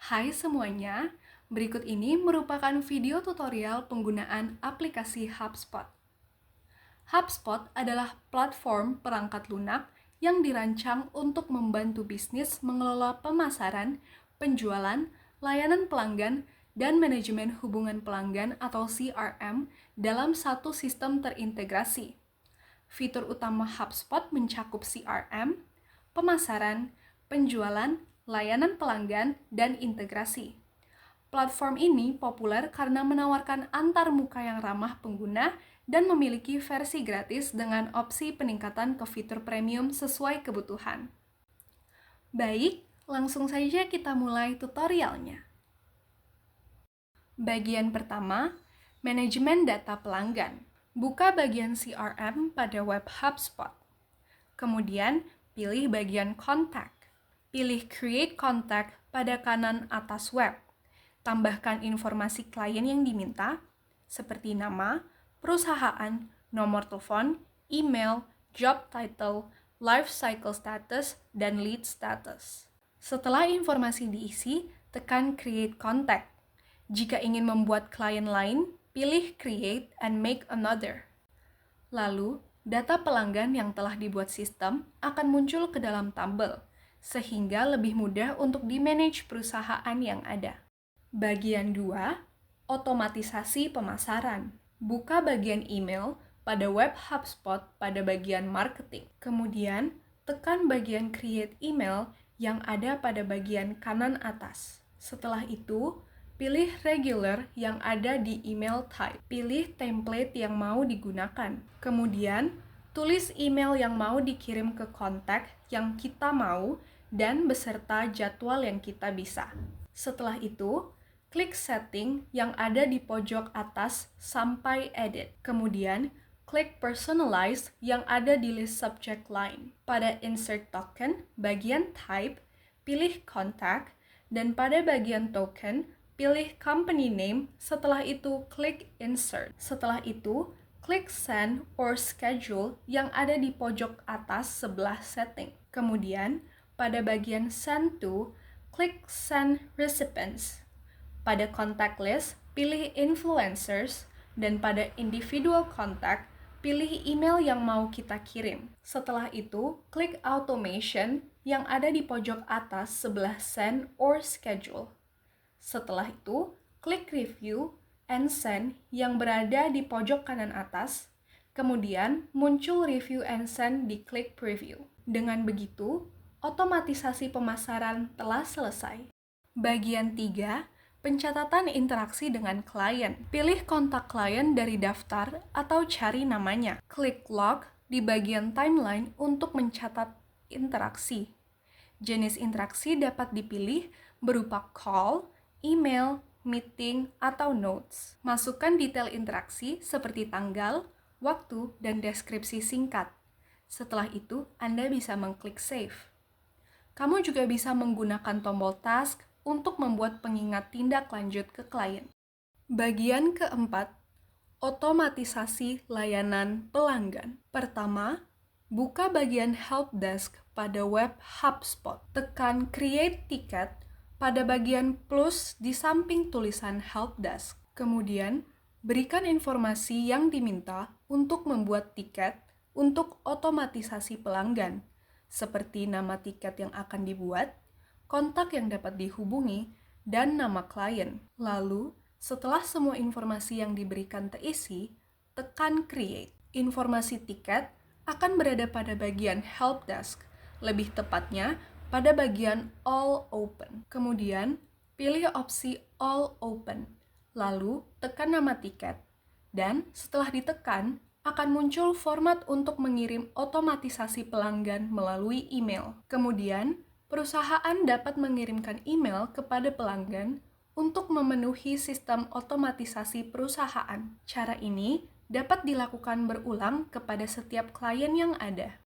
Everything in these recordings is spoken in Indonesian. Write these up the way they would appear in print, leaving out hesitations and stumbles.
Hai semuanya, berikut ini merupakan video tutorial penggunaan aplikasi HubSpot. HubSpot adalah platform perangkat lunak yang dirancang untuk membantu bisnis mengelola pemasaran, penjualan, layanan pelanggan, dan manajemen hubungan pelanggan atau CRM dalam satu sistem terintegrasi. Fitur utama HubSpot mencakup CRM, pemasaran, penjualan, layanan pelanggan, dan integrasi. Platform ini populer karena menawarkan antarmuka yang ramah pengguna dan memiliki versi gratis dengan opsi peningkatan ke fitur premium sesuai kebutuhan. Baik, langsung saja kita mulai tutorialnya. Bagian pertama, manajemen data pelanggan. Buka bagian CRM pada web HubSpot. Kemudian, pilih bagian kontak. Pilih Create Contact pada kanan atas web. Tambahkan informasi klien yang diminta, seperti nama, perusahaan, nomor telepon, email, job title, life cycle status, dan lead status. Setelah informasi diisi, tekan Create Contact. Jika ingin membuat klien lain, pilih Create and Make Another. Lalu, data pelanggan yang telah dibuat sistem akan muncul ke dalam tabel, sehingga lebih mudah untuk di-manage perusahaan yang ada. Bagian 2, otomatisasi pemasaran. Buka bagian email pada web HubSpot pada bagian marketing. Kemudian, tekan bagian create email yang ada pada bagian kanan atas. Setelah itu, pilih regular yang ada di email type. Pilih template yang mau digunakan. Kemudian, tulis email yang mau dikirim ke kontak yang kita mau dan beserta jadwal yang kita bisa. Setelah itu, klik setting yang ada di pojok atas sampai edit. Kemudian, klik personalize yang ada di list subject line. Pada insert token, bagian type, pilih contact, dan pada bagian token, pilih company name, setelah itu klik insert. Setelah itu, klik send or schedule yang ada di pojok atas sebelah setting. Kemudian, pada bagian send to, klik send recipients. Pada contact list, pilih influencers, dan pada individual contact, pilih email yang mau kita kirim. Setelah itu, klik automation yang ada di pojok atas sebelah send or schedule. Setelah itu, klik review and send yang berada di pojok kanan atas. Kemudian, muncul review and send di klik preview. Dengan begitu, otomatisasi pemasaran telah selesai. Bagian 3, pencatatan interaksi dengan klien. Pilih kontak klien dari daftar atau cari namanya. Klik log di bagian timeline untuk mencatat interaksi. Jenis interaksi dapat dipilih berupa call, email, meeting, atau notes. Masukkan detail interaksi seperti tanggal, waktu, dan deskripsi singkat. Setelah itu, Anda bisa mengklik save. Kamu juga bisa menggunakan tombol task untuk membuat pengingat tindak lanjut ke klien. Bagian keempat, otomatisasi layanan pelanggan. Pertama, buka bagian help desk pada web HubSpot. Tekan create ticket pada bagian plus di samping tulisan help desk. Kemudian, berikan informasi yang diminta untuk membuat tiket untuk otomatisasi pelanggan, seperti nama tiket yang akan dibuat, kontak yang dapat dihubungi, dan nama klien. Lalu, setelah semua informasi yang diberikan terisi, tekan create. Informasi tiket akan berada pada bagian help desk, lebih tepatnya pada bagian all open. Kemudian, pilih opsi all open. Lalu, tekan nama tiket. Dan setelah ditekan, akan muncul format untuk mengirim otomatisasi pelanggan melalui email. Kemudian, perusahaan dapat mengirimkan email kepada pelanggan untuk memenuhi sistem otomatisasi perusahaan. Cara ini dapat dilakukan berulang kepada setiap klien yang ada.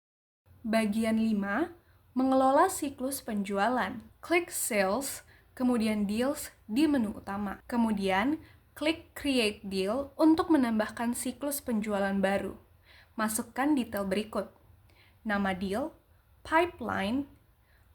Bagian 5, mengelola siklus penjualan. Klik Sales, kemudian Deals di menu utama. Kemudian, klik Create Deal untuk menambahkan siklus penjualan baru. Masukkan detail berikut: nama deal, pipeline,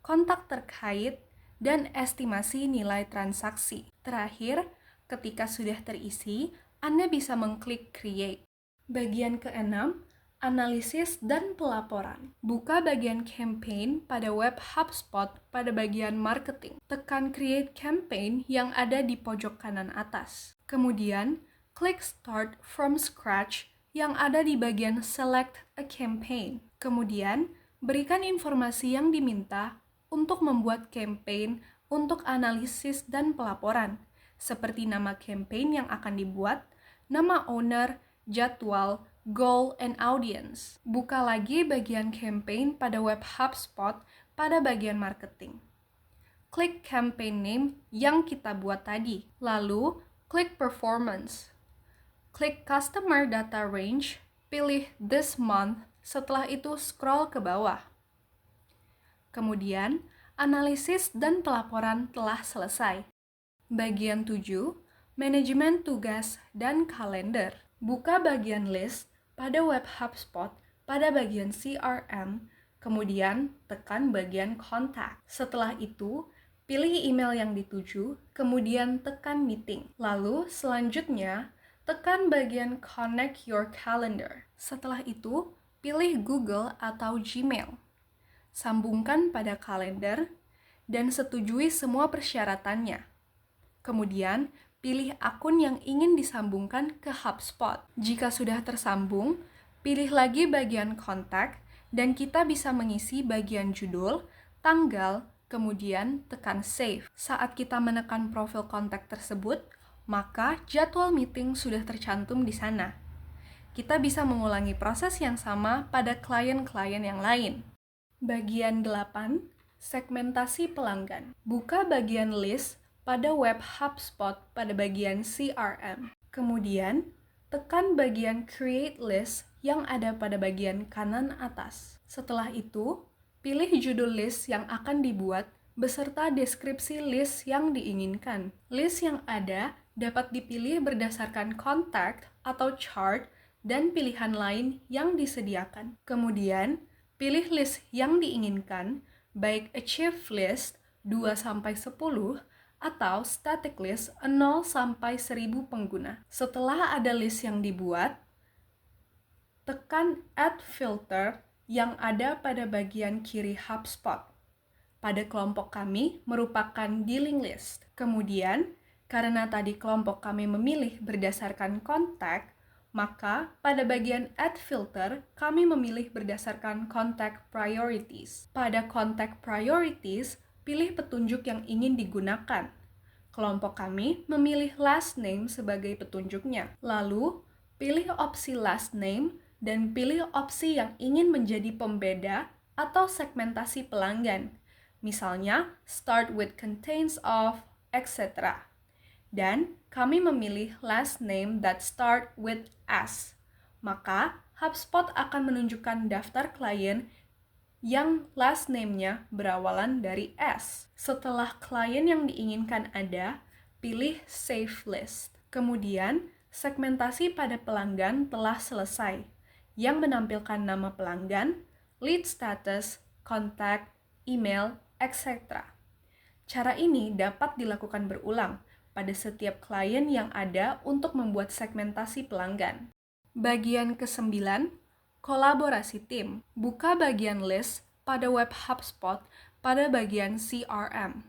kontak terkait, dan estimasi nilai transaksi. Terakhir, ketika sudah terisi, Anda bisa mengklik Create. Bagian keenam, analisis dan pelaporan. Buka bagian campaign pada web HubSpot pada bagian marketing. Tekan Create Campaign yang ada di pojok kanan atas. Kemudian, klik Start from Scratch yang ada di bagian Select a Campaign. Kemudian, berikan informasi yang diminta untuk membuat campaign untuk analisis dan pelaporan, seperti nama campaign yang akan dibuat, nama owner, jadwal, goal, and audience. Buka lagi bagian campaign pada web HubSpot pada bagian marketing. Klik campaign name yang kita buat tadi. Lalu, klik performance. Klik customer data range, pilih this month, setelah itu scroll ke bawah. Kemudian, analisis dan pelaporan telah selesai. Bagian 7, manajemen tugas dan kalender. Buka bagian list pada web HubSpot pada bagian CRM, kemudian tekan bagian kontak. Setelah itu, pilih email yang dituju, kemudian tekan meeting. Lalu, selanjutnya, tekan bagian connect your calendar. Setelah itu, pilih Google atau Gmail. Sambungkan pada kalender, dan setujui semua persyaratannya. Kemudian, pilih akun yang ingin disambungkan ke HubSpot. Jika sudah tersambung, pilih lagi bagian kontak, dan kita bisa mengisi bagian judul, tanggal, kemudian tekan save. Saat kita menekan profil kontak tersebut, maka jadwal meeting sudah tercantum di sana. Kita bisa mengulangi proses yang sama pada klien-klien yang lain. Bagian 8, segmentasi pelanggan. Buka bagian list pada web HubSpot pada bagian CRM. Kemudian, tekan bagian Create List yang ada pada bagian kanan atas. Setelah itu, pilih judul list yang akan dibuat beserta deskripsi list yang diinginkan. List yang ada dapat dipilih berdasarkan contact atau chart dan pilihan lain yang disediakan. Kemudian, pilih list yang diinginkan, baik achieve list 2-10 atau static list 0-1000 pengguna. Setelah ada list yang dibuat, tekan Add Filter yang ada pada bagian kiri HubSpot. Pada kelompok kami merupakan dealing list. Kemudian, karena tadi kelompok kami memilih berdasarkan kontak, maka pada bagian Add Filter, kami memilih berdasarkan Contact Priorities. Pada Contact Priorities, pilih petunjuk yang ingin digunakan. Kelompok kami memilih last name sebagai petunjuknya. Lalu, pilih opsi last name dan pilih opsi yang ingin menjadi pembeda atau segmentasi pelanggan. Misalnya, start with contains of, etc. Dan kami memilih last name that start with S. Maka, HubSpot akan menunjukkan daftar klien yang last name-nya berawalan dari S. Setelah klien yang diinginkan ada, pilih Save List. Kemudian, segmentasi pada pelanggan telah selesai, yang menampilkan nama pelanggan, lead status, kontak, email, etc. Cara ini dapat dilakukan berulang pada setiap klien yang ada untuk membuat segmentasi pelanggan. Bagian ke-9, kolaborasi tim. Buka bagian list pada web HubSpot pada bagian CRM.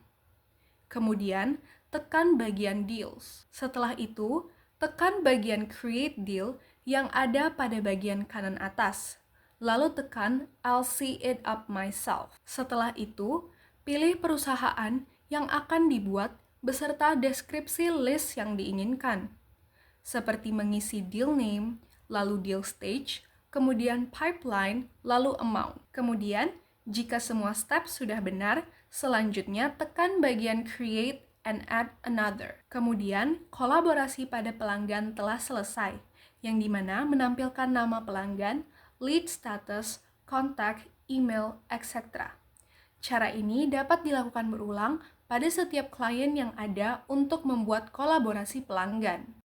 Kemudian, tekan bagian deals. Setelah itu, tekan bagian create deal yang ada pada bagian kanan atas. Lalu tekan I'll see it up myself. Setelah itu, pilih perusahaan yang akan dibuat beserta deskripsi list yang diinginkan, seperti mengisi deal name, lalu deal stage, kemudian pipeline, lalu amount. Kemudian, jika semua step sudah benar, selanjutnya tekan bagian create and add another. Kemudian, kolaborasi pada pelanggan telah selesai, yang dimana menampilkan nama pelanggan, lead status, kontak, email, etc. Cara ini dapat dilakukan berulang pada setiap klien yang ada untuk membuat kolaborasi pelanggan.